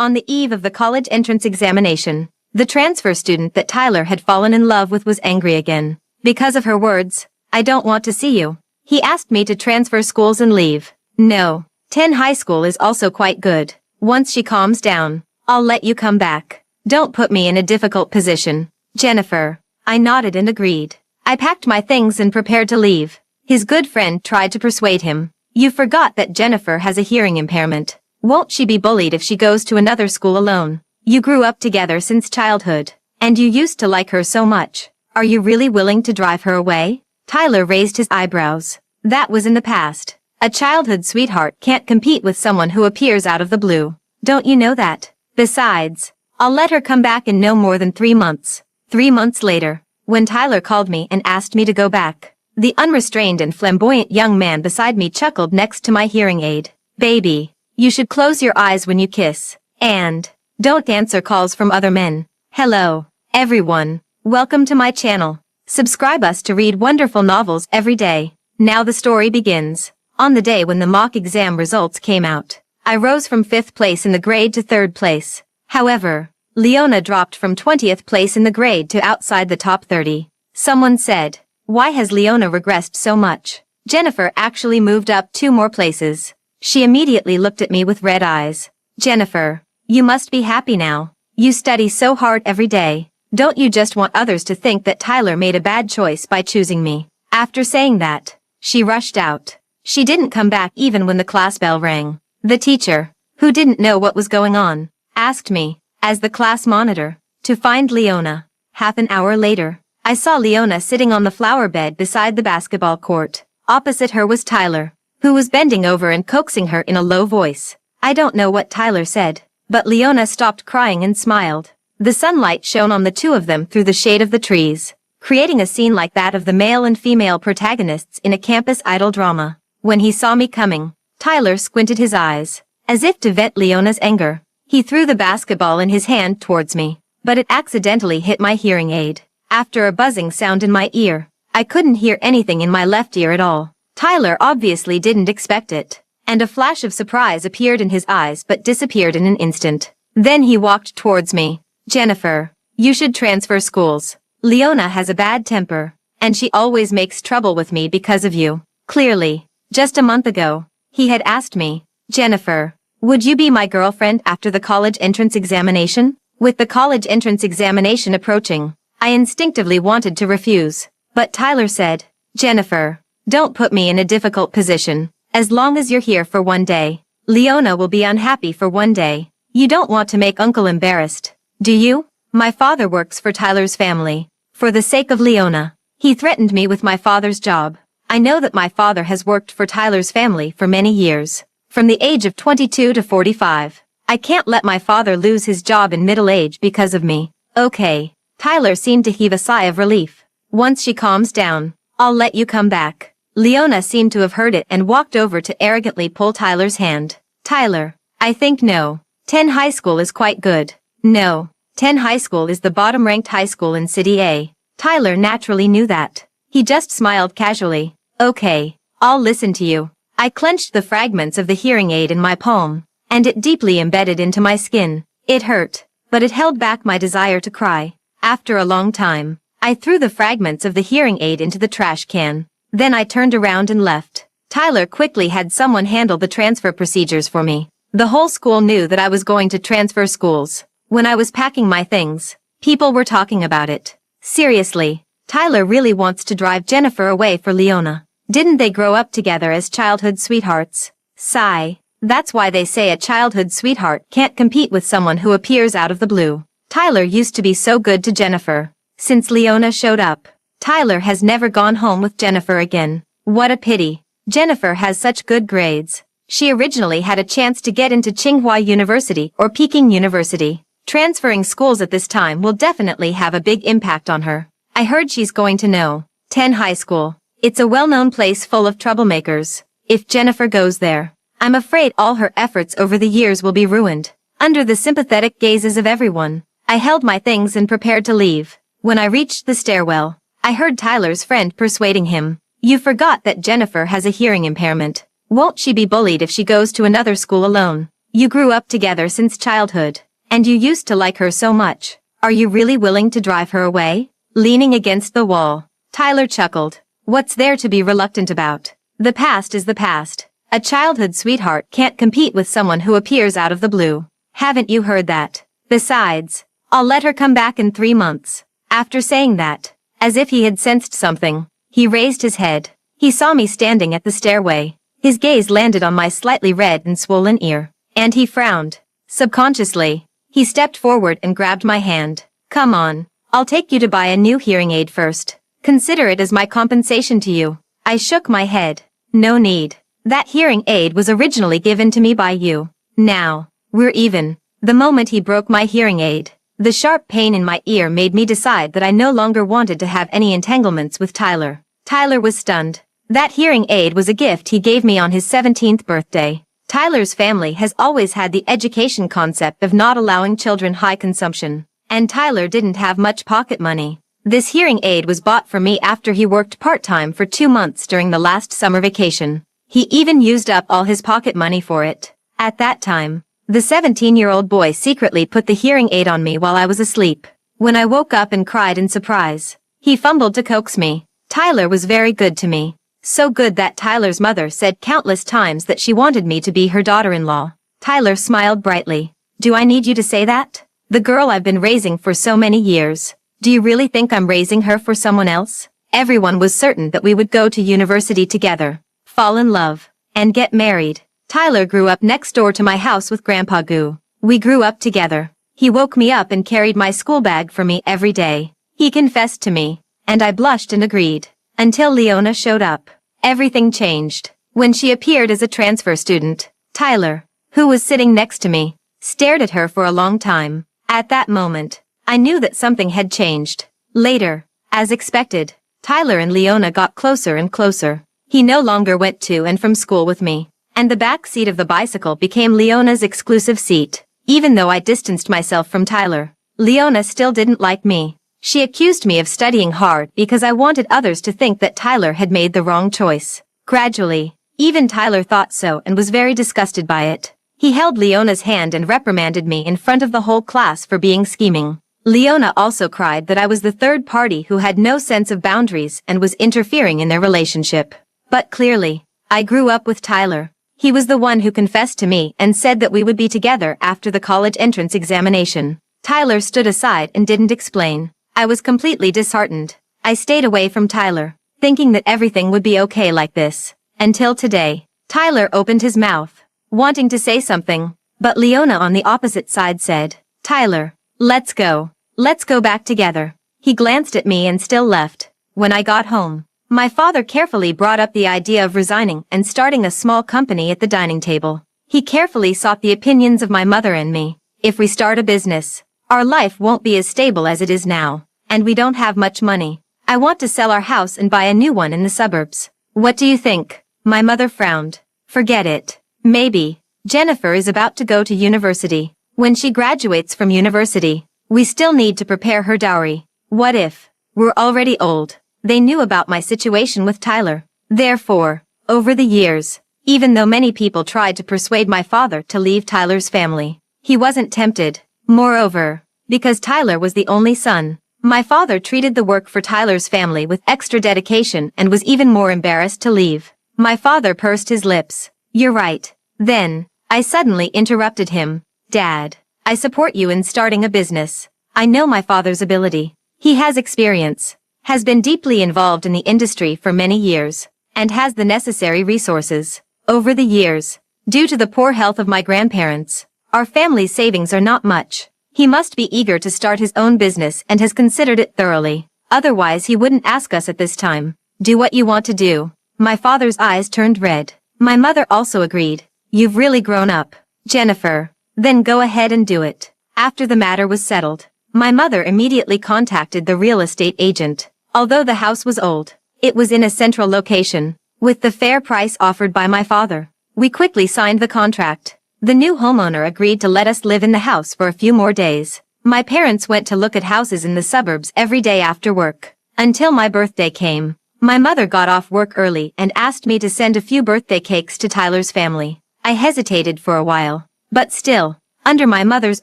on the eve of the college entrance examination. The transfer student that Tyler had fallen in love with was angry again. Because of her words, "I don't want to see you." He asked me to transfer schools and leave. No. 10 high school is also quite good. Once she calms down, I'll let you come back. Don't put me in a difficult position. Jennifer. I nodded and agreed. I packed my things and prepared to leave. His good friend tried to persuade him. You forgot that Jennifer has a hearing impairment. Won't she be bullied if she goes to another school alone? You grew up together since childhood, and you used to like her so much. Are you really willing to drive her away? Tyler raised his eyebrows. That was in the past. A childhood sweetheart can't compete with someone who appears out of the blue. Don't you know that? Besides, I'll let her come back in no more than 3 months. 3 months later, when Tyler called me and asked me to go back, the unrestrained and flamboyant young man beside me chuckled next to my hearing aid. Baby, you should close your eyes when you kiss. And don't answer calls from other men. Hello, everyone. Welcome to my channel. Subscribe us to read wonderful novels every day. Now the story begins. On the day when the mock exam results came out, I rose from 5th place in the grade to 3rd place. However, Leona dropped from 20th place in the grade to outside the top 30. Someone said, "Why has Leona regressed so much?" Jennifer actually moved up 2 more places. She immediately looked at me with red eyes. Jennifer, you must be happy now. You study so hard every day. Don't you just want others to think that Tyler made a bad choice by choosing me? After saying that, she rushed out. She didn't come back even when the class bell rang. The teacher, who didn't know what was going on, asked me, as the class monitor, to find Leona. Half an hour later, I saw Leona sitting on the flower bed beside the basketball court. Opposite her was Tyler, who was bending over and coaxing her in a low voice. I don't know what Tyler said, but Leona stopped crying and smiled. The sunlight shone on the two of them through the shade of the trees, creating a scene like that of the male and female protagonists in a campus idol drama. When he saw me coming, Tyler squinted his eyes, as if to vent Leona's anger. He threw the basketball in his hand towards me, but it accidentally hit my hearing aid. After a buzzing sound in my ear, I couldn't hear anything in my left ear at all. Tyler obviously didn't expect it, and a flash of surprise appeared in his eyes but disappeared in an instant. Then he walked towards me. Jennifer, you should transfer schools. Leona has a bad temper, and she always makes trouble with me because of you. Clearly, just a month ago, he had asked me, Jennifer, would you be my girlfriend after the college entrance examination? With the college entrance examination approaching, I instinctively wanted to refuse. But Tyler said, Jennifer, don't put me in a difficult position. As long as you're here for 1 day, Leona will be unhappy for 1 day. You don't want to make Uncle embarrassed, do you? My father works for Tyler's family. For the sake of Leona, he threatened me with my father's job. I know that my father has worked for Tyler's family for many years, from the age of 22 to 45. I can't let my father lose his job in middle age because of me. Okay. Tyler seemed to heave a sigh of relief. Once she calms down, I'll let you come back. Leona seemed to have heard it and walked over to arrogantly pull Tyler's hand. Tyler, I think no. 10 high school is quite good. No. 10 high school is the bottom-ranked high school in City A. Tyler naturally knew that. He just smiled casually. Okay, I'll listen to you. I clenched the fragments of the hearing aid in my palm, and it deeply embedded into my skin. It hurt, but it held back my desire to cry. After a long time, I threw the fragments of the hearing aid into the trash can. Then I turned around and left. Tyler quickly had someone handle the transfer procedures for me. The whole school knew that I was going to transfer schools. When I was packing my things, people were talking about it. Seriously, Tyler really wants to drive Jennifer away for Leona. Didn't they grow up together as childhood sweethearts? Sigh. That's why they say a childhood sweetheart can't compete with someone who appears out of the blue. Tyler used to be so good to Jennifer. Since Leona showed up, Tyler has never gone home with Jennifer again. What a pity. Jennifer has such good grades. She originally had a chance to get into Tsinghua University or Peking University. Transferring schools at this time will definitely have a big impact on her. I heard she's going to know 10 high school. It's a well-known place full of troublemakers. If Jennifer goes there, I'm afraid all her efforts over the years will be ruined. Under the sympathetic gazes of everyone, I held my things and prepared to leave. When I reached the stairwell, I heard Tyler's friend persuading him. You forgot that Jennifer has a hearing impairment. Won't she be bullied if she goes to another school alone? You grew up together since childhood, and you used to like her so much. Are you really willing to drive her away? Leaning against the wall, Tyler chuckled. What's there to be reluctant about? The past is the past. A childhood sweetheart can't compete with someone who appears out of the blue. Haven't you heard that? Besides, I'll let her come back in 3 months. After saying that, as if he had sensed something, he raised his head. He saw me standing at the stairway. His gaze landed on my slightly red and swollen ear, and he frowned. Subconsciously, he stepped forward and grabbed my hand. Come on, I'll take you to buy a new hearing aid first. Consider it as my compensation to you. I shook my head. No need. That hearing aid was originally given to me by you. Now, we're even. The moment he broke my hearing aid, the sharp pain in my ear made me decide that I no longer wanted to have any entanglements with Tyler. Tyler was stunned. That hearing aid was a gift he gave me on his 17th birthday. Tyler's family has always had the education concept of not allowing children high consumption, and Tyler didn't have much pocket money. This hearing aid was bought for me after he worked part-time for 2 months during the last summer vacation. He even used up all his pocket money for it. At that time, the 17-year-old boy secretly put the hearing aid on me while I was asleep. When I woke up and cried in surprise, he fumbled to coax me. Tyler was very good to me. So good that Tyler's mother said countless times that she wanted me to be her daughter-in-law. Tyler smiled brightly. Do I need you to say that? The girl I've been raising for so many years. Do you really think I'm raising her for someone else? Everyone was certain that we would go to university together, fall in love, and get married. Tyler grew up next door to my house with Grandpa Goo. We grew up together. He woke me up and carried my school bag for me every day. He confessed to me, and I blushed and agreed. Until Leona showed up. Everything changed. When she appeared as a transfer student, Tyler, who was sitting next to me, stared at her for a long time. At that moment, I knew that something had changed. Later, as expected, Tyler and Leona got closer and closer. He no longer went to and from school with me, and the back seat of the bicycle became Leona's exclusive seat. Even though I distanced myself from Tyler, Leona still didn't like me. She accused me of studying hard because I wanted others to think that Tyler had made the wrong choice. Gradually, even Tyler thought so and was very disgusted by it. He held Leona's hand and reprimanded me in front of the whole class for being scheming. Leona also cried that I was the third party who had no sense of boundaries and was interfering in their relationship. But clearly, I grew up with Tyler. He was the one who confessed to me and said that we would be together after the college entrance examination. Tyler stood aside and didn't explain. I was completely disheartened. I stayed away from Tyler, thinking that everything would be okay like this. Until today, Tyler opened his mouth, wanting to say something, but Leona on the opposite side said, Tyler, let's go. Let's go back together. He glanced at me and still left. When I got home, my father carefully brought up the idea of resigning and starting a small company at the dining table. He carefully sought the opinions of my mother and me. If we start a business, our life won't be as stable as it is now, and we don't have much money. I want to sell our house and buy a new one in the suburbs. What do you think? My mother frowned. Forget it. Maybe. Jennifer is about to go to university. When she graduates from university, we still need to prepare her dowry. What if? We're already old. They knew about my situation with Tyler. Therefore, over the years, even though many people tried to persuade my father to leave Tyler's family, he wasn't tempted. Moreover, because Tyler was the only son, my father treated the work for Tyler's family with extra dedication and was even more embarrassed to leave. My father pursed his lips. You're right. Then, I suddenly interrupted him. Dad, I support you in starting a business. I know my father's ability. He has experience, has been deeply involved in the industry for many years, and has the necessary resources. Over the years, due to the poor health of my grandparents, our family's savings are not much. He must be eager to start his own business and has considered it thoroughly. Otherwise he wouldn't ask us at this time. Do what you want to do. My father's eyes turned red. My mother also agreed. You've really grown up, Jennifer. Then go ahead and do it. After the matter was settled, my mother immediately contacted the real estate agent. Although the house was old, it was in a central location, with the fair price offered by my father. We quickly signed the contract. The new homeowner agreed to let us live in the house for a few more days. My parents went to look at houses in the suburbs every day after work. Until my birthday came. My mother got off work early and asked me to send a few birthday cakes to Tyler's family. I hesitated for a while, But still, under my mother's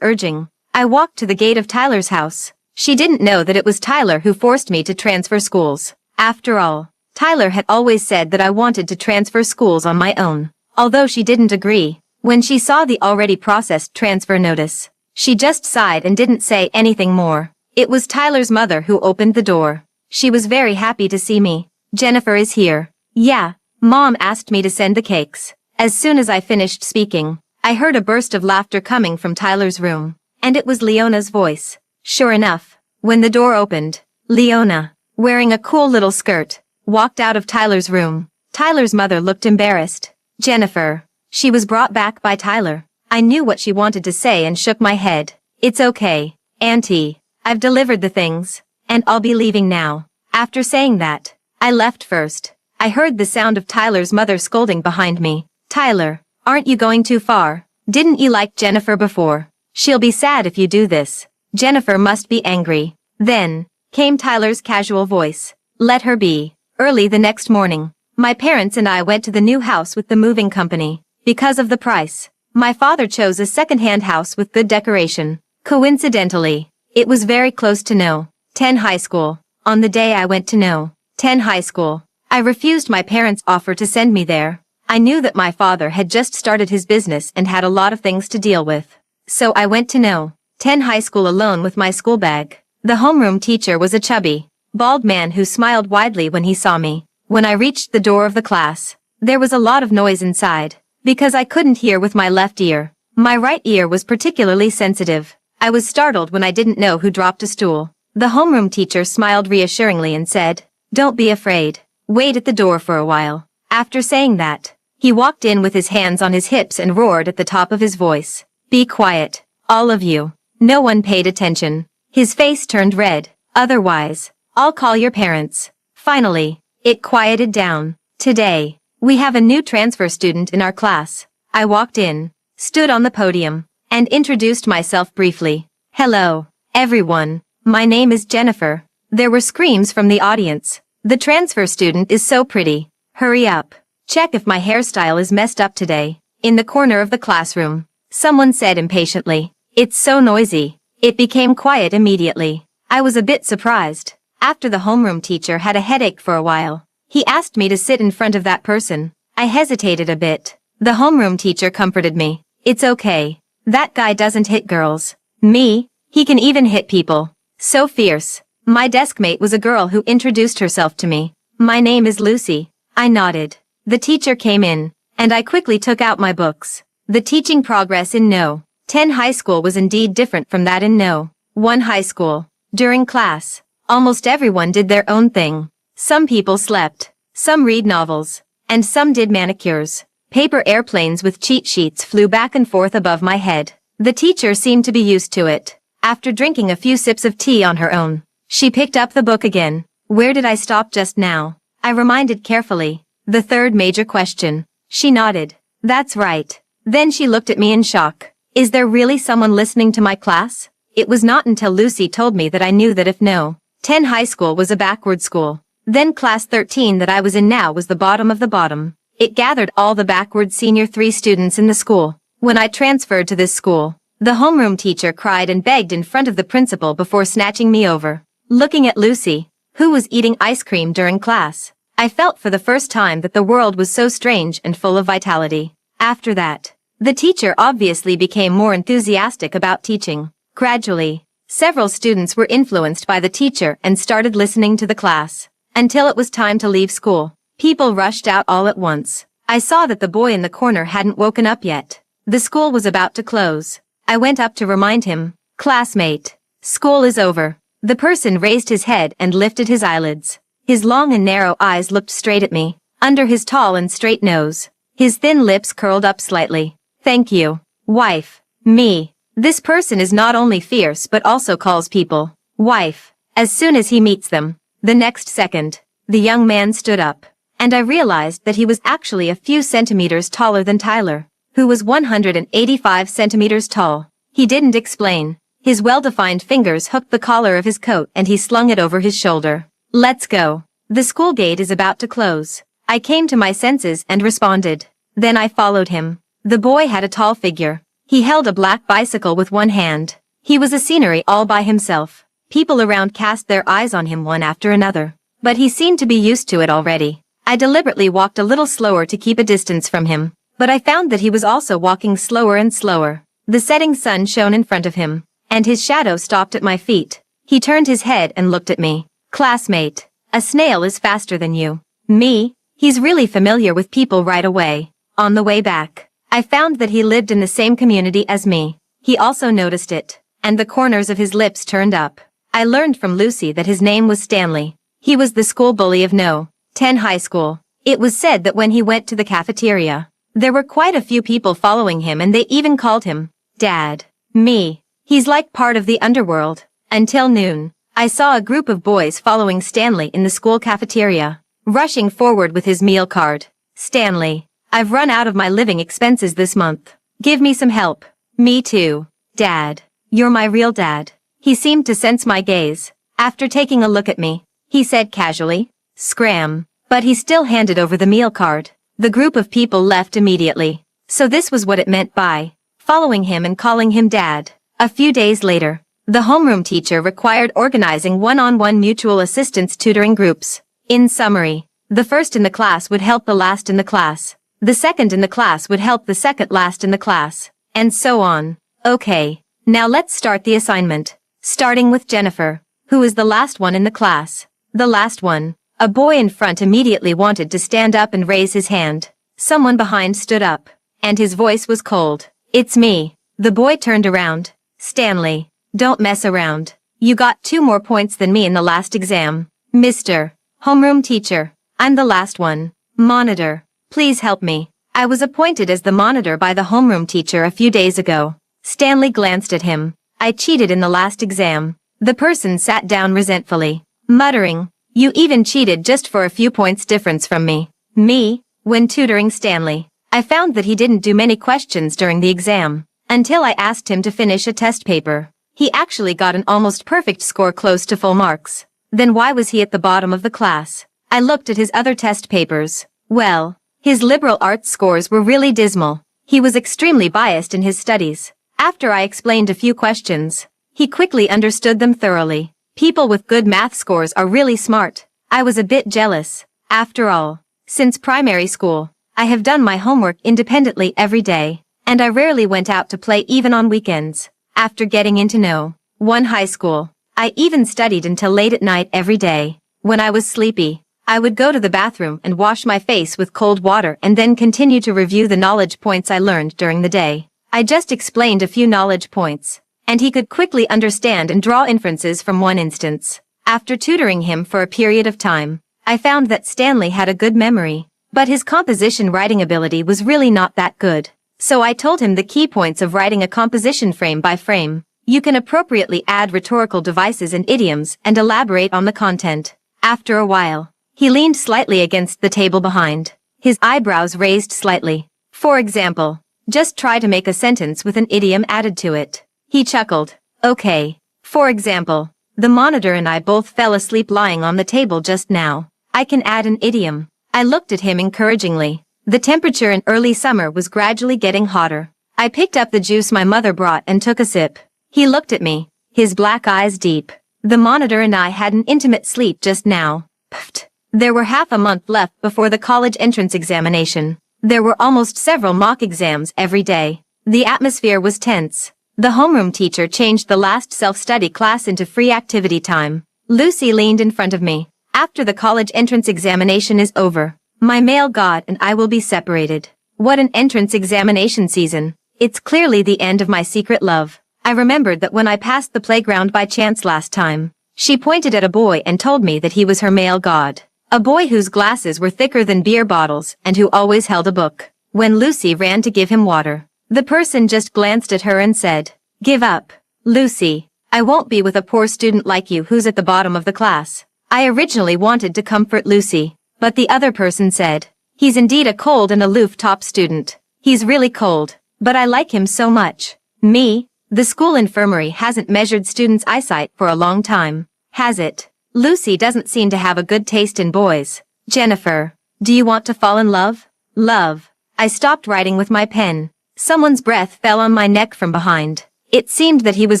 urging, I walked to the gate of Tyler's house. She didn't know that it was Tyler who forced me to transfer schools. After all, Tyler had always said that I wanted to transfer schools on my own. Although she didn't agree, when she saw the already processed transfer notice, she just sighed and didn't say anything more. It was Tyler's mother who opened the door. She was very happy to see me. "Jennifer is here." "Yeah, Mom asked me to send the cakes." As soon as I finished speaking, I heard a burst of laughter coming from Tyler's room, and it was Leona's voice. Sure enough, when the door opened, Leona, wearing a cool little skirt, walked out of Tyler's room. Tyler's mother looked embarrassed. "Jennifer." She was brought back by Tyler. I knew what she wanted to say and shook my head. "It's okay, Auntie. I've delivered the things, and I'll be leaving now." After saying that, I left first. I heard the sound of Tyler's mother scolding behind me. "Tyler, aren't you going too far? Didn't you like Jennifer before? She'll be sad if you do this. Jennifer must be angry." Then came Tyler's casual voice. "Let her be." Early the next morning, my parents and I went to the new house with the moving company. Because of the price, my father chose a second-hand house with good decoration. Coincidentally, it was very close to No. 10 High School. On the day I went to No. 10 High School, I refused my parents' offer to send me there. I knew that my father had just started his business and had a lot of things to deal with. So I went to No. 10 High School alone with my school bag. The homeroom teacher was a chubby, bald man who smiled widely when he saw me. When I reached the door of the class, there was a lot of noise inside, because I couldn't hear with my left ear. My right ear was particularly sensitive. I was startled when I didn't know who dropped a stool. The homeroom teacher smiled reassuringly and said, "Don't be afraid. Wait at the door for a while." After saying that, he walked in with his hands on his hips and roared at the top of his voice, "Be quiet, all of you." No one paid attention. His face turned red. "Otherwise, I'll call your parents." Finally, it quieted down. "Today, we have a new transfer student in our class." I walked in, stood on the podium, and introduced myself briefly. "Hello, everyone. My name is Jennifer." There were screams from the audience. "The transfer student is so pretty. Hurry up. Check if my hairstyle is messed up today." In the corner of the classroom, someone said impatiently, "It's so noisy." It became quiet immediately. I was a bit surprised. After the homeroom teacher had a headache for a while, he asked me to sit in front of that person. I hesitated a bit. The homeroom teacher comforted me. "It's okay. That guy doesn't hit girls. Me, he can even hit people. So fierce." My deskmate was a girl who introduced herself to me. "My name is Lucy." I nodded. The teacher came in, and I quickly took out my books. The teaching progress in No. 10 High School was indeed different from that in No. 1 High School. During class, almost everyone did their own thing. Some people slept, some read novels, and some did manicures. Paper airplanes with cheat sheets flew back and forth above my head. The teacher seemed to be used to it. After drinking a few sips of tea on her own, she picked up the book again. "Where did I stop just now?" I reminded carefully. "The third major question." She nodded. "That's right." Then she looked at me in shock. "Is there really someone listening to my class?" It was not until Lucy told me that I knew that if No. 10 High School was a backward school, then class 13 that I was in now was the bottom of the bottom. It gathered all the backward senior 3 students in the school. When I transferred to this school, the homeroom teacher cried and begged in front of the principal before snatching me over. Looking at Lucy, who was eating ice cream during class, I felt for the first time that the world was so strange and full of vitality. After that, the teacher obviously became more enthusiastic about teaching. Gradually, several students were influenced by the teacher and started listening to the class. Until it was time to leave school, people rushed out all at once. I saw that the boy in the corner hadn't woken up yet. The school was about to close. I went up to remind him, "Classmate, school is over." The person raised his head and lifted his eyelids. His long and narrow eyes looked straight at me, under his tall and straight nose. His thin lips curled up slightly. "Thank you, wife." Me. This person is not only fierce but also calls people wife as soon as he meets them. The next second, the young man stood up, and I realized that he was actually a few centimeters taller than Tyler, who was 185 centimeters tall. He didn't explain. His well-defined fingers hooked the collar of his coat and he slung it over his shoulder. "Let's go. The school gate is about to close." I came to my senses and responded. Then I followed him. The boy had a tall figure, He held a black bicycle with one hand. He was a scenery all by himself. People around cast their eyes on him one after another. But he seemed to be used to it already. I deliberately walked a little slower to keep a distance from him. But I found that he was also walking slower and slower. The setting sun shone in front of him, and his shadow stopped at my feet. He turned his head and looked at me. Classmate, a snail is faster than you. Me? He's really familiar with people right away. On the way back, I found that he lived in the same community as me. He also noticed it, and the corners of his lips turned up. I learned from Lucy that his name was Stanley. He was the school bully of No. 10 high school. It was said that when he went to the cafeteria, there were quite a few people following him and they even called him Dad. Me. He's like part of the underworld. Until noon, I saw a group of boys following Stanley in the school cafeteria, rushing forward with his meal card. Stanley, I've run out of my living expenses this month. Give me some help. Me too. Dad. You're my real dad. He seemed to sense my gaze. After taking a look at me, he said casually, "Scram." But he still handed over the meal card. The group of people left immediately. So this was what it meant by following him and calling him Dad. A few days later, the homeroom teacher required organizing one-on-one mutual assistance tutoring groups. In summary, the first in the class would help the last in the class. The second in the class would help the second last in the class. And so on. Okay, now let's start the assignment. Starting with Jennifer, who is the last one in the class. The last one. A boy in front immediately wanted to stand up and raise his hand. Someone behind stood up, and his voice was cold. "It's me." The boy turned around. "Stanley, don't mess around. You got 2 more points than me in the last exam." "Mr. Homeroom teacher, I'm the last one. Monitor, please help me. I was appointed as the monitor by the homeroom teacher a few days ago." Stanley glanced at him. "I cheated in the last exam." The person sat down resentfully, muttering, "You even cheated just for a few points difference from me." Me, when tutoring Stanley, I found that he didn't do many questions during the exam, until I asked him to finish a test paper. He actually got an almost perfect score close to full marks. Then why was he at the bottom of the class? I looked at his other test papers. Well, his liberal arts scores were really dismal. He was extremely biased in his studies. After I explained a few questions, he quickly understood them thoroughly. People with good math scores are really smart. I was a bit jealous. After all, since primary school, I have done my homework independently every day, and I rarely went out to play even on weekends. After getting into No. 1 high school, I even studied until late at night every day. When I was sleepy, I would go to the bathroom and wash my face with cold water and then continue to review the knowledge points I learned during the day. I just explained a few knowledge points, and he could quickly understand and draw inferences from one instance. After tutoring him for a period of time, I found that Stanley had a good memory, but his composition writing ability was really not that good. So I told him the key points of writing a composition frame by frame. You can appropriately add rhetorical devices and idioms and elaborate on the content. After a while, he leaned slightly against the table behind, his eyebrows raised slightly. For example, just try to make a sentence with an idiom added to it. He chuckled. "Okay. For example, the monitor and I both fell asleep lying on the table just now. I can add an idiom." I looked at him encouragingly. The temperature in early summer was gradually getting hotter. I picked up the juice my mother brought and took a sip. He looked at me, his black eyes deep. "The monitor and I had an intimate sleep just now." Pfft. There were half a month left before the college entrance examination. There were almost several mock exams every day. The atmosphere was tense. The homeroom teacher changed the last self-study class into free activity time. Lucy leaned in front of me. "After the college entrance examination is over, my male god and I will be separated." What an entrance examination season. It's clearly the end of my secret love. I remembered that when I passed the playground by chance last time, she pointed at a boy and told me that he was her male god. A boy whose glasses were thicker than beer bottles and who always held a book. When Lucy ran to give him water, the person just glanced at her and said, "Give up, Lucy. I won't be with a poor student like you who's at the bottom of the class." I originally wanted to comfort Lucy, but the other person said, "He's indeed a cold and aloof top student. He's really cold, but I like him so much." Me, the school infirmary hasn't measured students' eyesight for a long time, has it? Lucy doesn't seem to have a good taste in boys. "Jennifer, do you want to fall in love?" Love. I stopped writing with my pen. Someone's breath fell on my neck from behind. It seemed that he was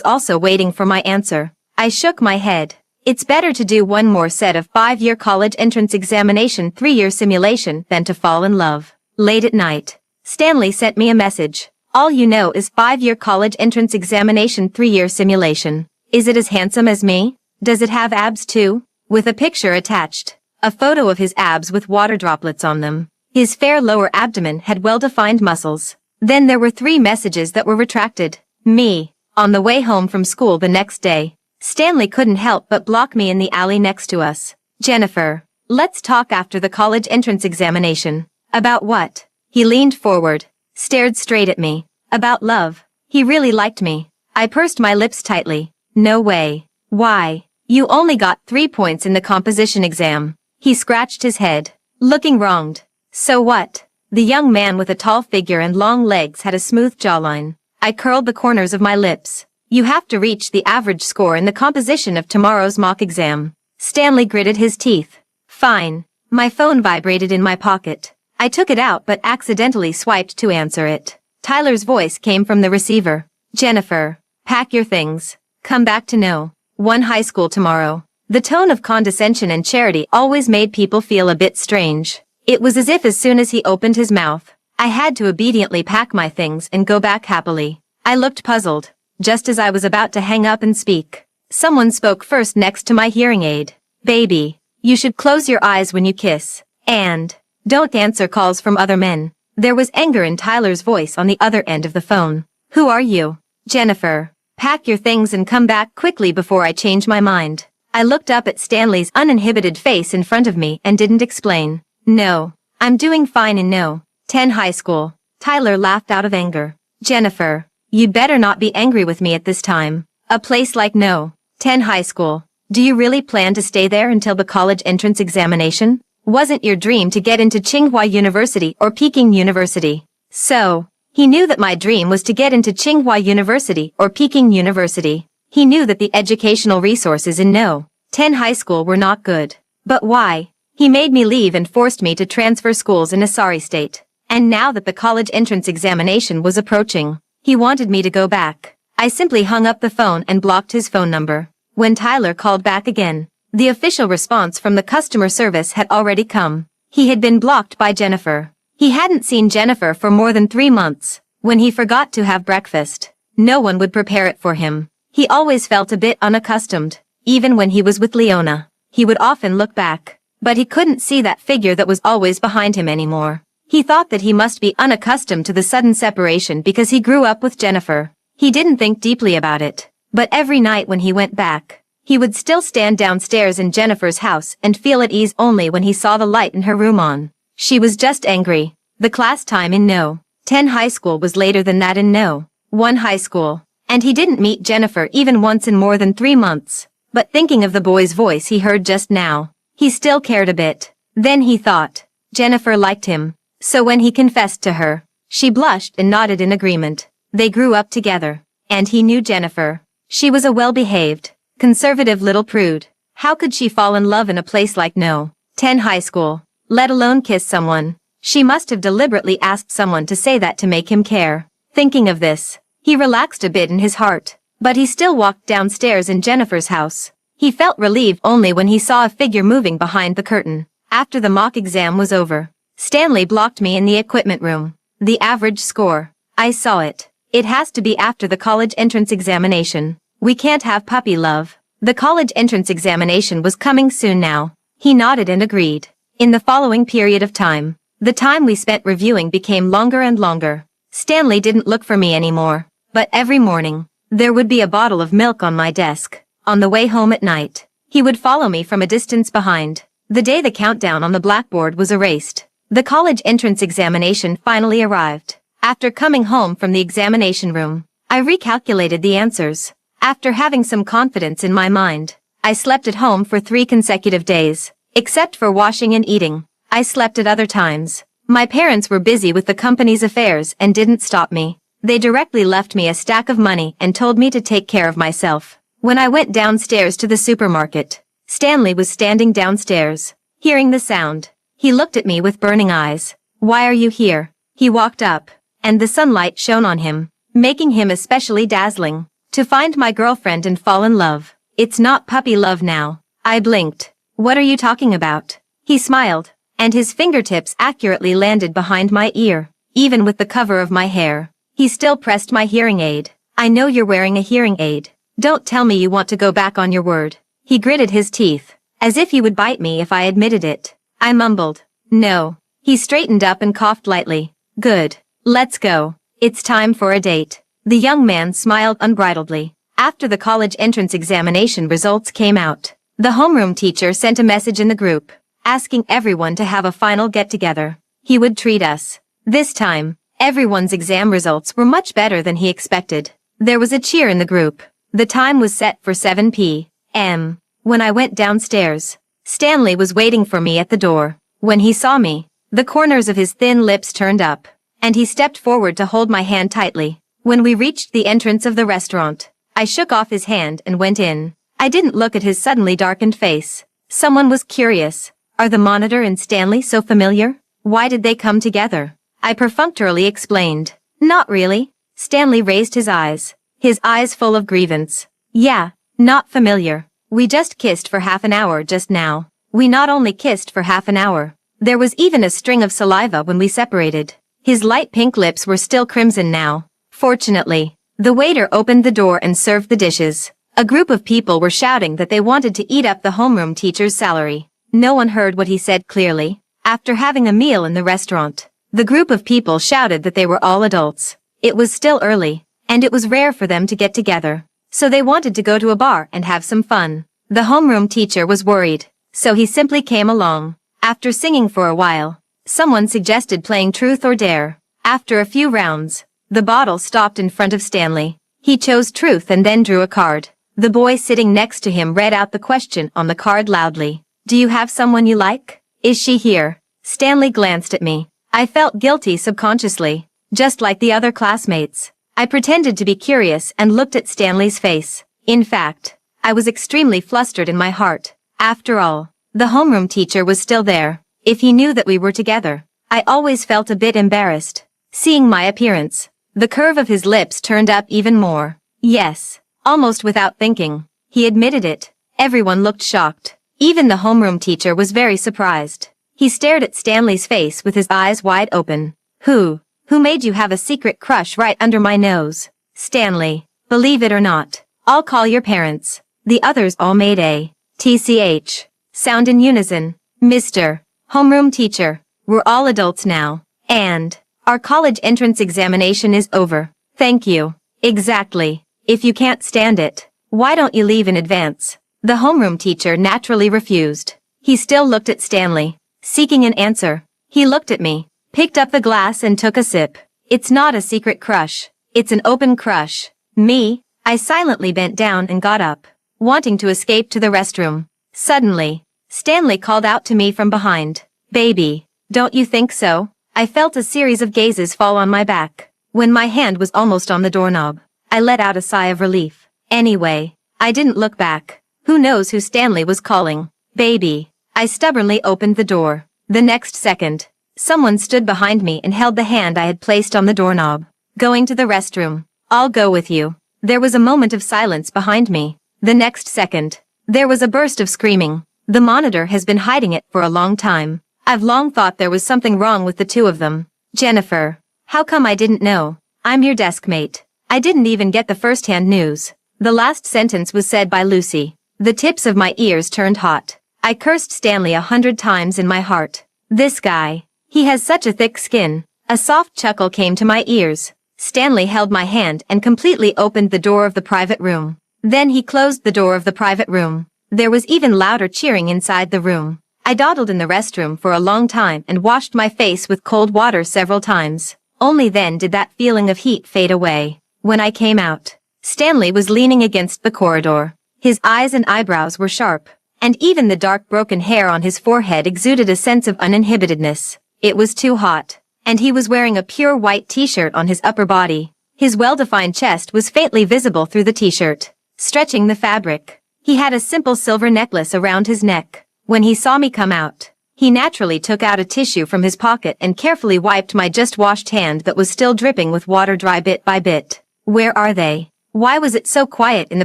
also waiting for my answer. I shook my head. It's better to do one more set of 5-year college entrance examination 3-year simulation than to fall in love. Late at night, Stanley sent me a message. All you know is 5-year college entrance examination 3-year simulation. Is it as handsome as me? Does it have abs too? With a picture attached. A photo of his abs with water droplets on them. His fair lower abdomen had well-defined muscles. Then there were 3 messages that were retracted. Me. On the way home from school the next day, Stanley couldn't help but block me in the alley next to us. Jennifer, let's talk after the college entrance examination. About what? He leaned forward, stared straight at me. About love. He really liked me. I pursed my lips tightly. No way. Why? You only got 3 points in the composition exam. He scratched his head, looking wronged. So what? The young man with a tall figure and long legs had a smooth jawline. I curled the corners of my lips. You have to reach the average score in the composition of tomorrow's mock exam. Stanley gritted his teeth. Fine. My phone vibrated in my pocket. I took it out but accidentally swiped to answer it. Tyler's voice came from the receiver. Jennifer, pack your things. Come back to No. 1 high school tomorrow. The tone of condescension and charity always made people feel a bit strange. It was as if as soon as he opened his mouth, I had to obediently pack my things and go back happily. I looked puzzled. Just as I was about to hang up and speak, someone spoke first next to my hearing aid. Baby, you should close your eyes when you kiss. And don't answer calls from other men. There was anger in Tyler's voice on the other end of the phone. Who are you? Jennifer. Pack your things and come back quickly before I change my mind. I looked up at Stanley's uninhibited face in front of me and didn't explain. No. I'm doing fine in No. 10 high school. Tyler laughed out of anger. Jennifer. You'd better not be angry with me at this time. A place like No. 10 high school. Do you really plan to stay there until the college entrance examination? Wasn't your dream to get into Tsinghua University or Peking University? So, he knew that my dream was to get into Tsinghua University or Peking University. He knew that the educational resources in No. 10 high school were not good. But why? He made me leave and forced me to transfer schools in a sorry state. And now that the college entrance examination was approaching, he wanted me to go back. I simply hung up the phone and blocked his phone number. When Tyler called back again, the official response from the customer service had already come. He had been blocked by Jennifer. He hadn't seen Jennifer for more than 3 months. When he forgot to have breakfast, no one would prepare it for him. He always felt a bit unaccustomed. Even when he was with Leona, he would often look back, but he couldn't see that figure that was always behind him anymore. He thought that he must be unaccustomed to the sudden separation because he grew up with Jennifer. He didn't think deeply about it. But every night when he went back, he would still stand downstairs in Jennifer's house and feel at ease only when he saw the light in her room on. She was just angry. The class time in No. 10 high school was later than that in No. 1 high school. And he didn't meet Jennifer even once in more than 3 months. But thinking of the boy's voice he heard just now, he still cared a bit. Then he thought, Jennifer liked him. So when he confessed to her, she blushed and nodded in agreement. They grew up together. And he knew Jennifer. She was a well-behaved, conservative little prude. How could she fall in love in a place like No. 10 high school, let alone kiss someone? She must have deliberately asked someone to say that to make him care. Thinking of this, he relaxed a bit in his heart. But he still walked downstairs in Jennifer's house. He felt relieved only when he saw a figure moving behind the curtain. After the mock exam was over, Stanley blocked me in the equipment room. The average score. I saw it. It has to be after the college entrance examination. We can't have puppy love. The college entrance examination was coming soon now. He nodded and agreed. In the following period of time, the time we spent reviewing became longer and longer. Stanley didn't look for me anymore. But every morning, there would be a bottle of milk on my desk. On the way home at night, he would follow me from a distance behind. The day the countdown on the blackboard was erased, the college entrance examination finally arrived. After coming home from the examination room, I recalculated the answers. After having some confidence in my mind, I slept at home for 3 consecutive days. Except for washing and eating, I slept at other times. My parents were busy with the company's affairs and didn't stop me. They directly left me a stack of money and told me to take care of myself. When I went downstairs to the supermarket, Stanley was standing downstairs. Hearing the sound, he looked at me with burning eyes. Why are you here? He walked up and the sunlight shone on him, making him especially dazzling. To find my girlfriend and fall in love. It's not puppy love now. I blinked. What are you talking about? He smiled, and his fingertips accurately landed behind my ear, even with the cover of my hair. He still pressed my hearing aid. I know you're wearing a hearing aid. Don't tell me you want to go back on your word. He gritted his teeth, as if he would bite me if I admitted it. I mumbled, no. He straightened up and coughed lightly. Good. Let's go. It's time for a date. The young man smiled unbridledly. After the college entrance examination results came out, the homeroom teacher sent a message in the group, asking everyone to have a final get-together. He would treat us. This time, everyone's exam results were much better than he expected. There was a cheer in the group. The time was set for 7 p.m. When I went downstairs, Stanley was waiting for me at the door. When he saw me, the corners of his thin lips turned up, and he stepped forward to hold my hand tightly. When we reached the entrance of the restaurant, I shook off his hand and went in. I didn't look at his suddenly darkened face. Someone was curious. Are the monitor and Stanley so familiar? Why did they come together? I perfunctorily explained. Not really. Stanley raised his eyes full of grievance. Yeah, not familiar. We just kissed for half an hour just now. We not only kissed for half an hour. There was even a string of saliva when we separated. His light pink lips were still crimson now. Fortunately, the waiter opened the door and served the dishes. A group of people were shouting that they wanted to eat up the homeroom teacher's salary. No one heard what he said clearly. After having a meal in the restaurant, the group of people shouted that they were all adults. It was still early, and it was rare for them to get together. So they wanted to go to a bar and have some fun. The homeroom teacher was worried, so he simply came along. After singing for a while, someone suggested playing Truth or Dare. After a few rounds, the bottle stopped in front of Stanley. He chose Truth and then drew a card. The boy sitting next to him read out the question on the card loudly. Do you have someone you like? Is she here? Stanley glanced at me. I felt guilty subconsciously, just like the other classmates. I pretended to be curious and looked at Stanley's face. In fact, I was extremely flustered in my heart. After all, the homeroom teacher was still there. If he knew that we were together, I always felt a bit embarrassed. Seeing my appearance, the curve of his lips turned up even more. Yes, almost without thinking, he admitted it. Everyone looked shocked. Even the homeroom teacher was very surprised. He stared at Stanley's face with his eyes wide open. Who made you have a secret crush right under my nose? Stanley, believe it or not, I'll call your parents. The others all made a TCH sound in unison. Mr. Homeroom teacher, we're all adults now, and our college entrance examination is over. Thank you. Exactly. If you can't stand it, why don't you leave in advance? The homeroom teacher naturally refused. He still looked at Stanley, seeking an answer. He looked at me, picked up the glass and took a sip. It's not a secret crush. It's an open crush. Me? I silently bent down and got up, wanting to escape to the restroom. Suddenly, Stanley called out to me from behind. Baby, don't you think so? I felt a series of gazes fall on my back. When my hand was almost on the doorknob, I let out a sigh of relief. Anyway, I didn't look back. Who knows who Stanley was calling? Baby. I stubbornly opened the door. The next second, someone stood behind me and held the hand I had placed on the doorknob. Going to the restroom. I'll go with you. There was a moment of silence behind me. The next second, there was a burst of screaming. The monitor has been hiding it for a long time. I've long thought there was something wrong with the two of them. Jennifer, how come I didn't know? I'm your desk mate. I didn't even get the first-hand news. The last sentence was said by Lucy. The tips of my ears turned hot. I cursed Stanley 100 times in my heart. This guy. He has such a thick skin. A soft chuckle came to my ears. Stanley held my hand and completely opened the door of the private room. Then he closed the door of the private room. There was even louder cheering inside the room. I dawdled in the restroom for a long time and washed my face with cold water several times. Only then did that feeling of heat fade away. When I came out, Stanley was leaning against the corridor. His eyes and eyebrows were sharp, and even the dark broken hair on his forehead exuded a sense of uninhibitedness. It was too hot, and he was wearing a pure white t-shirt on his upper body. His well-defined chest was faintly visible through the t-shirt, stretching the fabric. He had a simple silver necklace around his neck. When he saw me come out, He naturally took out a tissue from his pocket and carefully wiped my just-washed hand that was still dripping with water dry bit by bit. Where are they? Why was it so quiet in the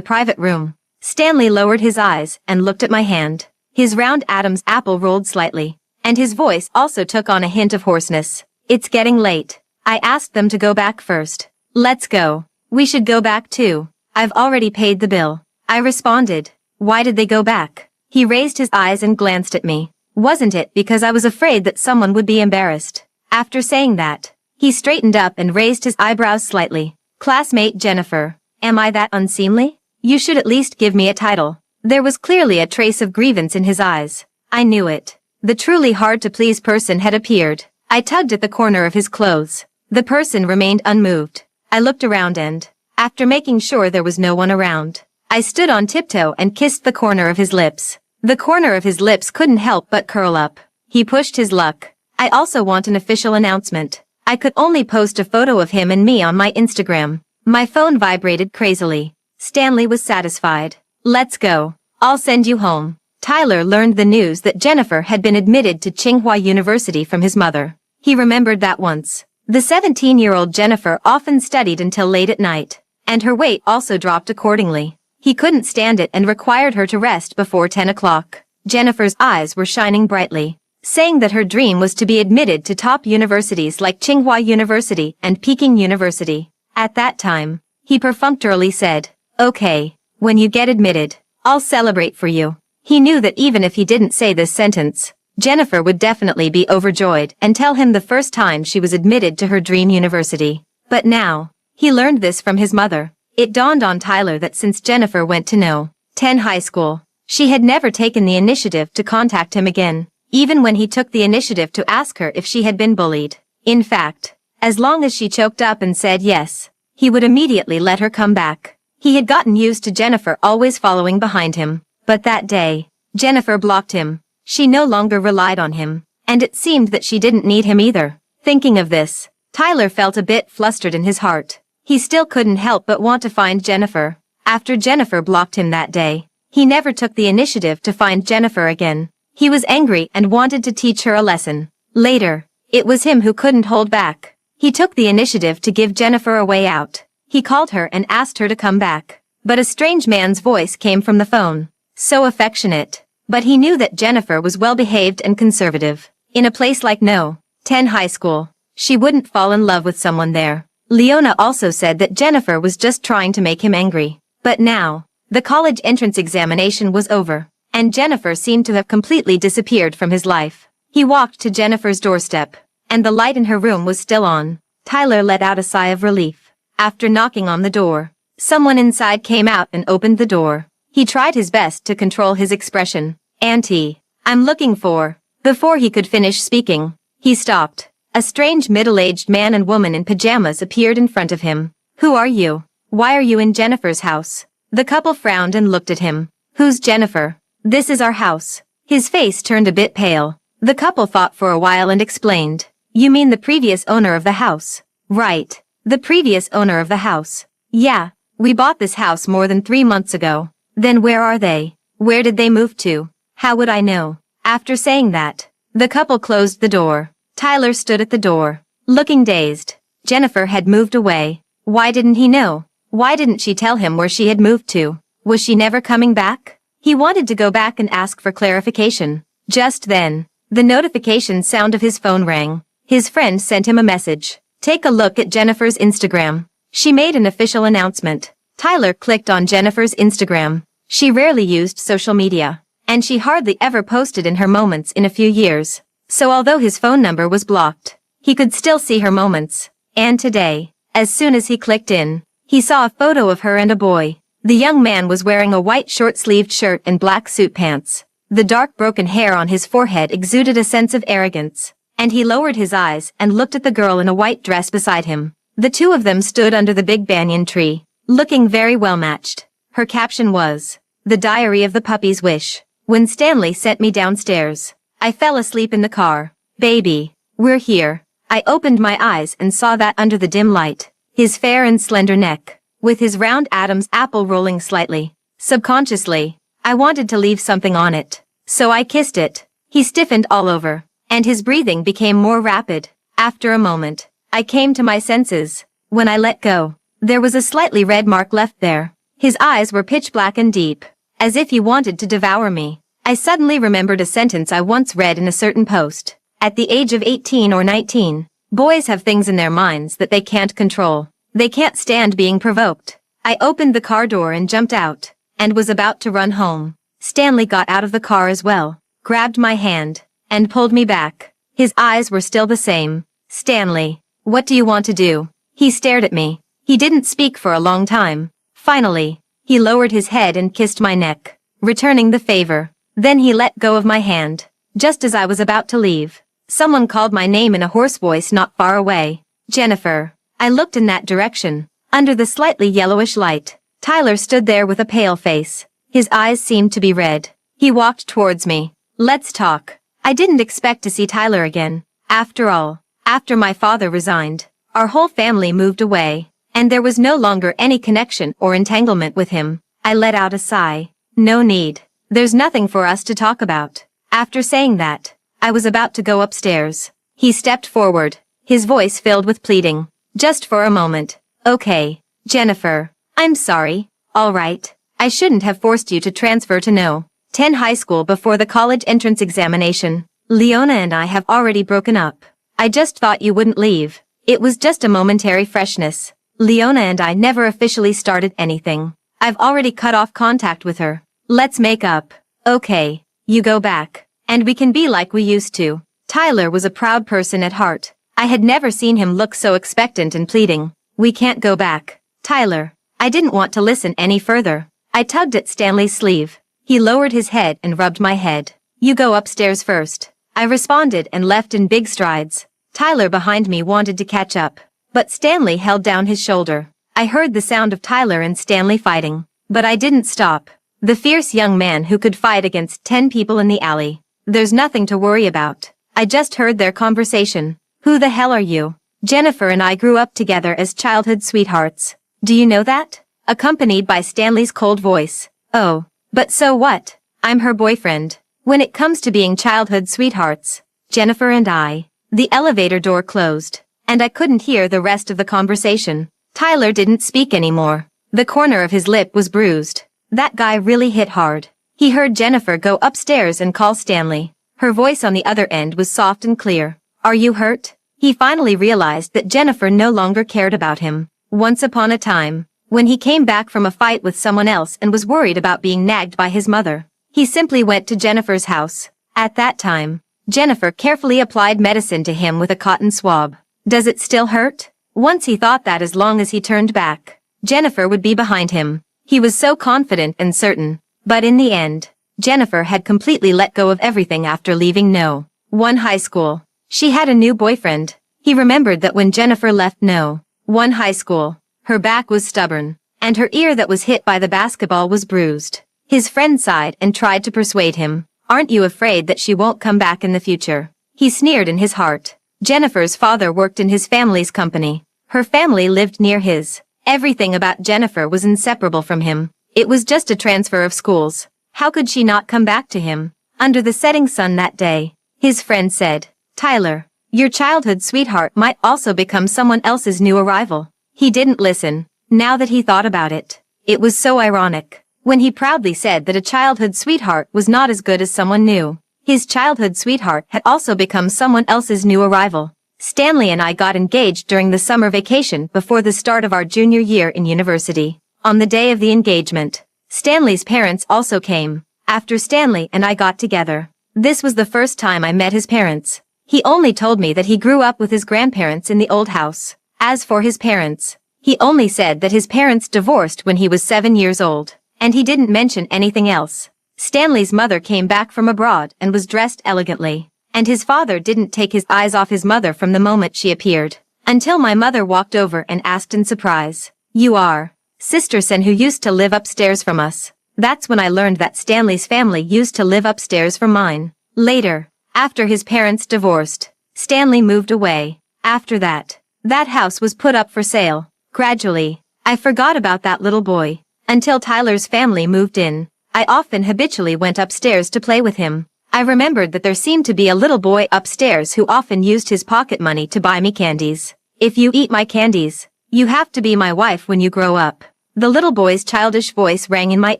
private room? Stanley lowered his eyes and looked at my hand. His round Adam's apple rolled slightly, and his voice also took on a hint of hoarseness. It's getting late. I asked them to go back first. Let's go. We should go back too. I've already paid the bill. I responded. Why did they go back? He raised his eyes and glanced at me. Wasn't it because I was afraid that someone would be embarrassed? After saying that, he straightened up and raised his eyebrows slightly. Classmate Jennifer, am I that unseemly? You should at least give me a title. There was clearly a trace of grievance in his eyes. I knew it. The truly hard-to-please person had appeared. I tugged at the corner of his clothes. The person remained unmoved. I looked around and, after making sure there was no one around, I stood on tiptoe and kissed the corner of his lips. The corner of his lips couldn't help but curl up. He pushed his luck. I also want an official announcement. I could only post a photo of him and me on my Instagram. My phone vibrated crazily. Stanley was satisfied. Let's go. I'll send you home. Tyler learned the news that Jennifer had been admitted to Tsinghua University from his mother. He remembered that once. The 17-year-old Jennifer often studied until late at night, and her weight also dropped accordingly. He couldn't stand it and required her to rest before 10 o'clock. Jennifer's eyes were shining brightly, saying that her dream was to be admitted to top universities like Tsinghua University and Peking University. At that time, he perfunctorily said, "Okay, when you get admitted, I'll celebrate for you." He knew that even if he didn't say this sentence, Jennifer would definitely be overjoyed and tell him the first time she was admitted to her dream university. But now, he learned this from his mother. It dawned on Tyler that since Jennifer went to No. 10 high school, she had never taken the initiative to contact him again, even when he took the initiative to ask her if she had been bullied. In fact, as long as she choked up and said yes, he would immediately let her come back. He had gotten used to Jennifer always following behind him, but that day, Jennifer blocked him. She no longer relied on him, and it seemed that she didn't need him either. Thinking of this, Tyler felt a bit flustered in his heart. He still couldn't help but want to find Jennifer. After Jennifer blocked him that day, he never took the initiative to find Jennifer again. He was angry and wanted to teach her a lesson. Later, it was him who couldn't hold back. He took the initiative to give Jennifer a way out. He called her and asked her to come back. But a strange man's voice came from the phone. So affectionate. But he knew that Jennifer was well-behaved and conservative. In a place like No. 10 high school, she wouldn't fall in love with someone there. Leona also said that Jennifer was just trying to make him angry. But now, the college entrance examination was over, and Jennifer seemed to have completely disappeared from his life. He walked to Jennifer's doorstep, and the light in her room was still on. Tyler let out a sigh of relief. After knocking on the door, someone inside came out and opened the door. He tried his best to control his expression. "Auntie, I'm looking for..." Before he could finish speaking, he stopped. A strange middle-aged man and woman in pajamas appeared in front of him. "Who are you? Why are you in Jennifer's house?" The couple frowned and looked at him. "Who's Jennifer?" "This is our house." His face turned a bit pale. The couple thought for a while and explained. "You mean the previous owner of the house?" "Right. The previous owner of the house. Yeah, we bought this house more than 3 months ago." "Then where are they? Where did they move to?" "How would I know?" After saying that, the couple closed the door. Tyler stood at the door, looking dazed. Jennifer had moved away. Why didn't he know? Why didn't she tell him where she had moved to? Was she never coming back? He wanted to go back and ask for clarification. Just then, the notification sound of his phone rang. His friend sent him a message. "Take a look at Jennifer's Instagram." She made an official announcement. Tyler clicked on Jennifer's Instagram. She rarely used social media, and she hardly ever posted in her moments in a few years. So although his phone number was blocked, he could still see her moments. And today, as soon as he clicked in, he saw a photo of her and a boy. The young man was wearing a white short-sleeved shirt and black suit pants. The dark broken hair on his forehead exuded a sense of arrogance, and he lowered his eyes and looked at the girl in a white dress beside him. The two of them stood under the big banyan tree, looking very well matched. Her caption was, "The Diary of the Puppy's Wish." When Stanley sent me downstairs, I fell asleep in the car. "Baby, we're here." I opened my eyes and saw that under the dim light, his fair and slender neck, with his round Adam's apple rolling slightly. Subconsciously, I wanted to leave something on it, so I kissed it. He stiffened all over, and his breathing became more rapid. After a moment, I came to my senses. When I let go, there was a slightly red mark left there. His eyes were pitch black and deep, as if he wanted to devour me. I suddenly remembered a sentence I once read in a certain post. At the age of 18 or 19, boys have things in their minds that they can't control. They can't stand being provoked. I opened the car door and jumped out, and was about to run home. Stanley got out of the car as well, grabbed my hand, and pulled me back. His eyes were still the same. "Stanley, what do you want to do?" He stared at me. He didn't speak for a long time. Finally, he lowered his head and kissed my neck, returning the favor. Then he let go of my hand. Just as I was about to leave, someone called my name in a hoarse voice not far away. "Jennifer." I looked in that direction. Under the slightly yellowish light, Tyler stood there with a pale face. His eyes seemed to be red. He walked towards me. "Let's talk." I didn't expect to see Tyler again. After all, after my father resigned, our whole family moved away, and there was no longer any connection or entanglement with him. I let out a sigh. "No need. There's nothing for us to talk about." After saying that, I was about to go upstairs. He stepped forward, his voice filled with pleading. "Just for a moment. Okay, Jennifer. I'm sorry. All right. I shouldn't have forced you to transfer to No. 10 high school before the college entrance examination. Leona and I have already broken up. I just thought you wouldn't leave. It was just a momentary freshness. Leona and I never officially started anything. I've already cut off contact with her. Let's make up. Okay, you go back, and we can be like we used to." Tyler was a proud person at heart. I had never seen him look so expectant and pleading. "We can't go back, Tyler." I didn't want to listen any further. I tugged at Stanley's sleeve. He lowered his head and rubbed my head. "You go upstairs first." I responded and left in big strides. Tyler behind me wanted to catch up, but Stanley held down his shoulder. I heard the sound of Tyler and Stanley fighting, but I didn't stop. The fierce young man who could fight against 10 people in the alley. There's nothing to worry about. I just heard their conversation. "Who the hell are you?" "Jennifer and I grew up together as childhood sweethearts. Do you know that?" Accompanied by Stanley's cold voice. "Oh, but so what? I'm her boyfriend." When it comes to being childhood sweethearts, Jennifer and I. The elevator door closed, and I couldn't hear the rest of the conversation. Tyler didn't speak anymore. The corner of his lip was bruised. That guy really hit hard. He heard Jennifer go upstairs and call Stanley. Her voice on the other end was soft and clear. "Are you hurt?" He finally realized that Jennifer no longer cared about him. Once upon a time, when he came back from a fight with someone else and was worried about being nagged by his mother, he simply went to Jennifer's house. At that time, Jennifer carefully applied medicine to him with a cotton swab. "Does it still hurt?" Once he thought that as long as he turned back, Jennifer would be behind him. He was so confident and certain. But in the end, Jennifer had completely let go of everything after leaving No. 1 high school. She had a new boyfriend. He remembered that when Jennifer left No. 1 high school, her back was stubborn, and her ear that was hit by the basketball was bruised. His friend sighed and tried to persuade him. "Aren't you afraid that she won't come back in the future?" He sneered in his heart. Jennifer's father worked in his family's company. Her family lived near his. Everything about Jennifer was inseparable from him. It was just a transfer of schools. How could she not come back to him? Under the setting sun that day, his friend said, "Tyler, your childhood sweetheart might also become someone else's new arrival." He didn't listen. Now that he thought about it, it was so ironic. When he proudly said that a childhood sweetheart was not as good as someone new, his childhood sweetheart had also become someone else's new arrival. Stanley and I got engaged during the summer vacation before the start of our junior year in university. On the day of the engagement, Stanley's parents also came. After Stanley and I got together, this was the first time I met his parents. He only told me that he grew up with his grandparents in the old house. As for his parents, he only said that his parents divorced when he was 7 years old, and he didn't mention anything else. Stanley's mother came back from abroad and was dressed elegantly, and his father didn't take his eyes off his mother from the moment she appeared, until my mother walked over and asked in surprise, "You are Sister Sen who used to live upstairs from us?" That's when I learned that Stanley's family used to live upstairs from mine. Later, after his parents divorced, Stanley moved away. After that, that house was put up for sale. Gradually, I forgot about that little boy, until Tyler's family moved in. I often habitually went upstairs to play with him. I remembered that there seemed to be a little boy upstairs who often used his pocket money to buy me candies. If you eat my candies, you have to be my wife when you grow up. The little boy's childish voice rang in my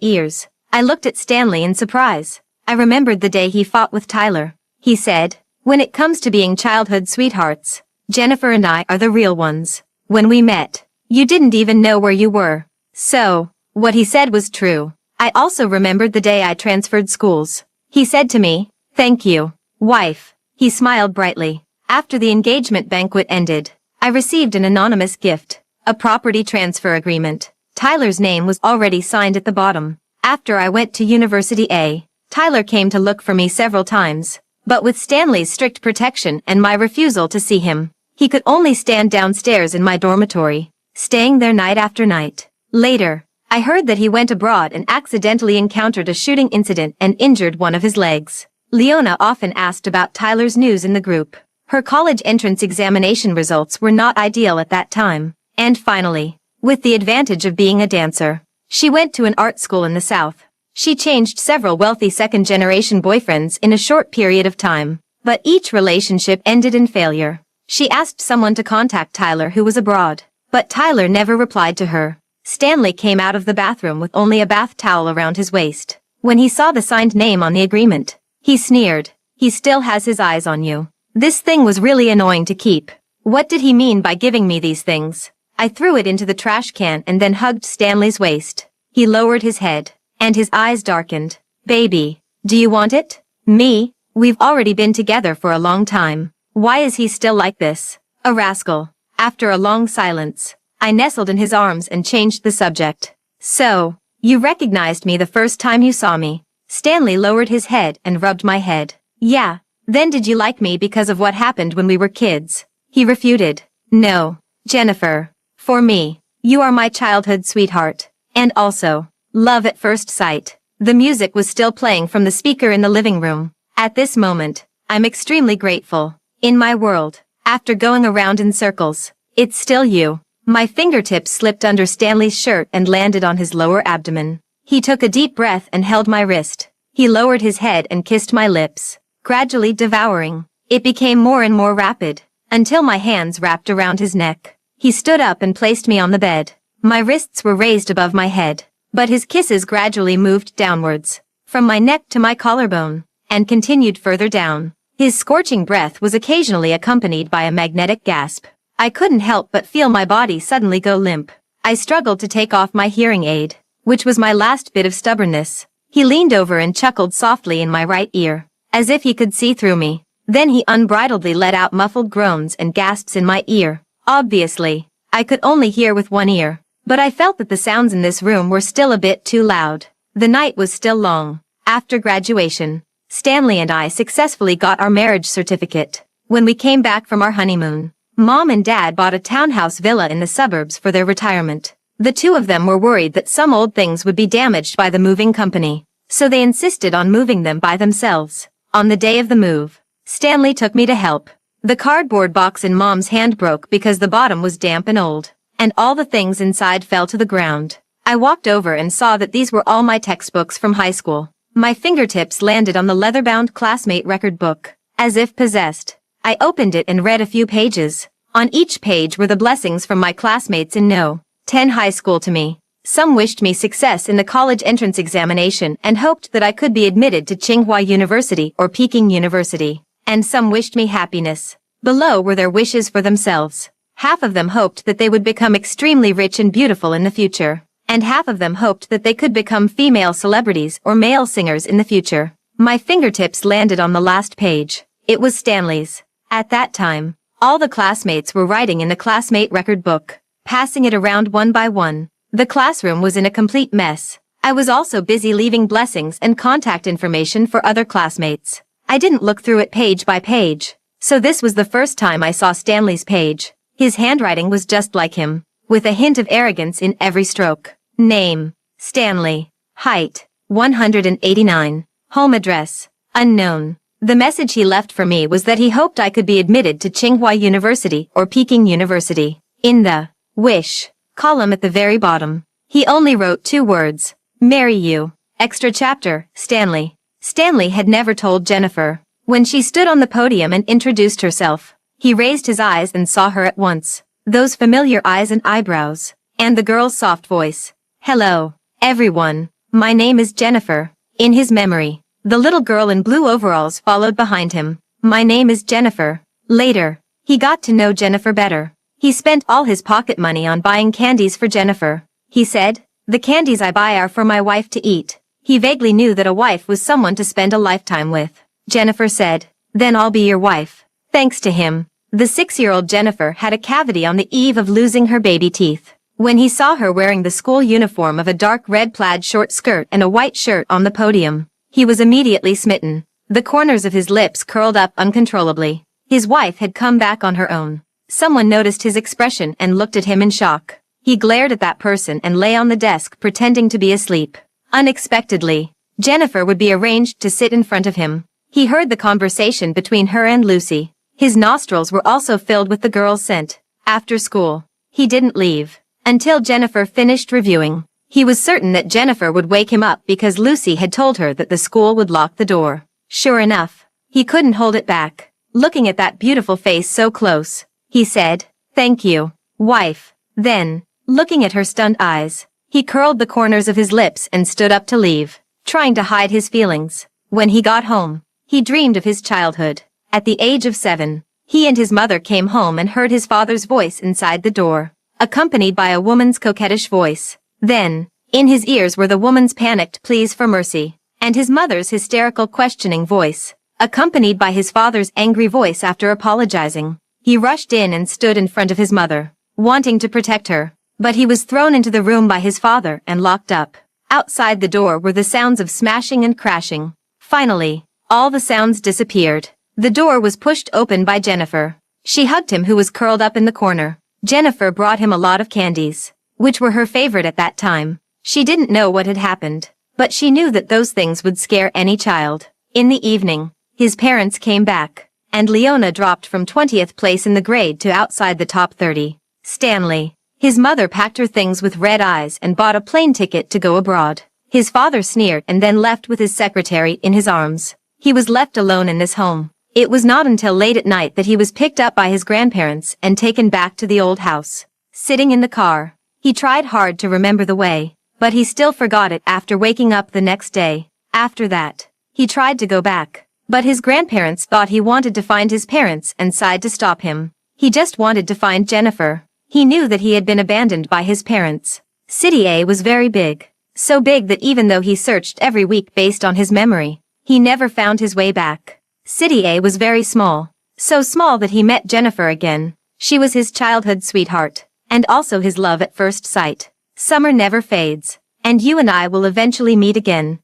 ears. I looked at Stanley in surprise. I remembered the day he fought with Tyler. He said, "When it comes to being childhood sweethearts, Jennifer and I are the real ones. When we met, you didn't even know where you were." So, what he said was true. I also remembered the day I transferred schools. He said to me, "Thank you, wife." He smiled brightly. After the engagement banquet ended, I received an anonymous gift, a property transfer agreement. Tyler's name was already signed at the bottom. After I went to University A, Tyler came to look for me several times, but with Stanley's strict protection and my refusal to see him, he could only stand downstairs in my dormitory, staying there night after night. Later, I heard that he went abroad and accidentally encountered a shooting incident and injured one of his legs. Leona often asked about Tyler's news in the group. Her college entrance examination results were not ideal at that time. And finally, with the advantage of being a dancer, she went to an art school in the South. She changed several wealthy second-generation boyfriends in a short period of time, but each relationship ended in failure. She asked someone to contact Tyler who was abroad, but Tyler never replied to her. Stanley came out of the bathroom with only a bath towel around his waist. When he saw the signed name on the agreement, he sneered. "He still has his eyes on you." This thing was really annoying to keep. What did he mean by giving me these things? I threw it into the trash can and then hugged Stanley's waist. He lowered his head, and his eyes darkened. "Baby, do you want it?" "Me? We've already been together for a long time. Why is he still like this? A rascal." After a long silence, I nestled in his arms and changed the subject. "So, you recognized me the first time you saw me?" Stanley lowered his head and rubbed my head. "Yeah. Then did you like me because of what happened when we were kids?" He refuted. "No, Jennifer. For me, you are my childhood sweetheart. And also, love at first sight." The music was still playing from the speaker in the living room. At this moment, I'm extremely grateful. In my world, after going around in circles, it's still you. My fingertips slipped under Stanley's shirt and landed on his lower abdomen. He took a deep breath and held my wrist. He lowered his head and kissed my lips, gradually devouring. It became more and more rapid, until my hands wrapped around his neck. He stood up and placed me on the bed. My wrists were raised above my head, but his kisses gradually moved downwards, from my neck to my collarbone, and continued further down. His scorching breath was occasionally accompanied by a magnetic gasp. I couldn't help but feel my body suddenly go limp. I struggled to take off my hearing aid, which was my last bit of stubbornness. He leaned over and chuckled softly in my right ear, as if he could see through me. Then he unbridledly let out muffled groans and gasps in my ear. Obviously, I could only hear with one ear, but I felt that the sounds in this room were still a bit too loud. The night was still long. After graduation, Stanley and I successfully got our marriage certificate. When we came back from our honeymoon, Mom and Dad bought a townhouse villa in the suburbs for their retirement. The two of them were worried that some old things would be damaged by the moving company, so they insisted on moving them by themselves. On the day of the move, Stanley took me to help. The cardboard box in Mom's hand broke because the bottom was damp and old, and all the things inside fell to the ground. I walked over and saw that these were all my textbooks from high school. My fingertips landed on the leather-bound classmate record book. As if possessed, I opened it and read a few pages. On each page were the blessings from my classmates in No. 10 high school to me. Some wished me success in the college entrance examination and hoped that I could be admitted to Tsinghua University or Peking University. And some wished me happiness. Below were their wishes for themselves. Half of them hoped that they would become extremely rich and beautiful in the future. And half of them hoped that they could become female celebrities or male singers in the future. My fingertips landed on the last page. It was Stanley's. At that time, all the classmates were writing in the classmate record book, passing it around one by one. The classroom was in a complete mess. I was also busy leaving blessings and contact information for other classmates. I didn't look through it page by page, so this was the first time I saw Stanley's page. His handwriting was just like him, with a hint of arrogance in every stroke. Name: Stanley. Height: 189. Home address: unknown. The message he left for me was that he hoped I could be admitted to Tsinghua University or Peking University. In the wish column at the very bottom, he only wrote 2 words: marry you. Extra chapter: Stanley. Stanley had never told Jennifer. When she stood on the podium and introduced herself, he raised his eyes and saw her at once. Those familiar eyes and eyebrows. And the girl's soft voice. "Hello, everyone. My name is Jennifer." In his memory, the little girl in blue overalls followed behind him. "My name is Jennifer." Later, he got to know Jennifer better. He spent all his pocket money on buying candies for Jennifer. He said, "The candies I buy are for my wife to eat." He vaguely knew that a wife was someone to spend a lifetime with. Jennifer said, "Then I'll be your wife." Thanks to him, the 6-year-old Jennifer had a cavity on the eve of losing her baby teeth. When he saw her wearing the school uniform of a dark red plaid short skirt and a white shirt on the podium, he was immediately smitten. The corners of his lips curled up uncontrollably. His wife had come back on her own. Someone noticed his expression and looked at him in shock. He glared at that person and lay on the desk pretending to be asleep. Unexpectedly, Jennifer would be arranged to sit in front of him. He heard the conversation between her and Lucy. His nostrils were also filled with the girl's scent. After school, he didn't leave until Jennifer finished reviewing. He was certain that Jennifer would wake him up because Lucy had told her that the school would lock the door. Sure enough, he couldn't hold it back. Looking at that beautiful face so close, he said, "Thank you, wife." Then, looking at her stunned eyes, he curled the corners of his lips and stood up to leave, trying to hide his feelings. When he got home, he dreamed of his childhood. At the age of 7, he and his mother came home and heard his father's voice inside the door, accompanied by a woman's coquettish voice. Then, in his ears were the woman's panicked pleas for mercy, and his mother's hysterical questioning voice, accompanied by his father's angry voice after apologizing. He rushed in and stood in front of his mother, wanting to protect her, but he was thrown into the room by his father and locked up. Outside the door were the sounds of smashing and crashing. Finally, all the sounds disappeared. The door was pushed open by Jennifer. She hugged him who was curled up in the corner. Jennifer brought him a lot of candies, which were her favorite at that time. She didn't know what had happened, but she knew that those things would scare any child. In the evening, his parents came back, and Leona dropped from 20th place in the grade to outside the top 30. Stanley, his mother packed her things with red eyes and bought a plane ticket to go abroad. His father sneered and then left with his secretary in his arms. He was left alone in this home. It was not until late at night that he was picked up by his grandparents and taken back to the old house. Sitting in the car, he tried hard to remember the way, but he still forgot it after waking up the next day. After that, he tried to go back, but his grandparents thought he wanted to find his parents and sighed to stop him. He just wanted to find Jennifer. He knew that he had been abandoned by his parents. City A was very big, so big that even though he searched every week based on his memory, he never found his way back. City A was very small, so small that he met Jennifer again. She was his childhood sweetheart, and also his love at first sight. Summer never fades, and you and I will eventually meet again.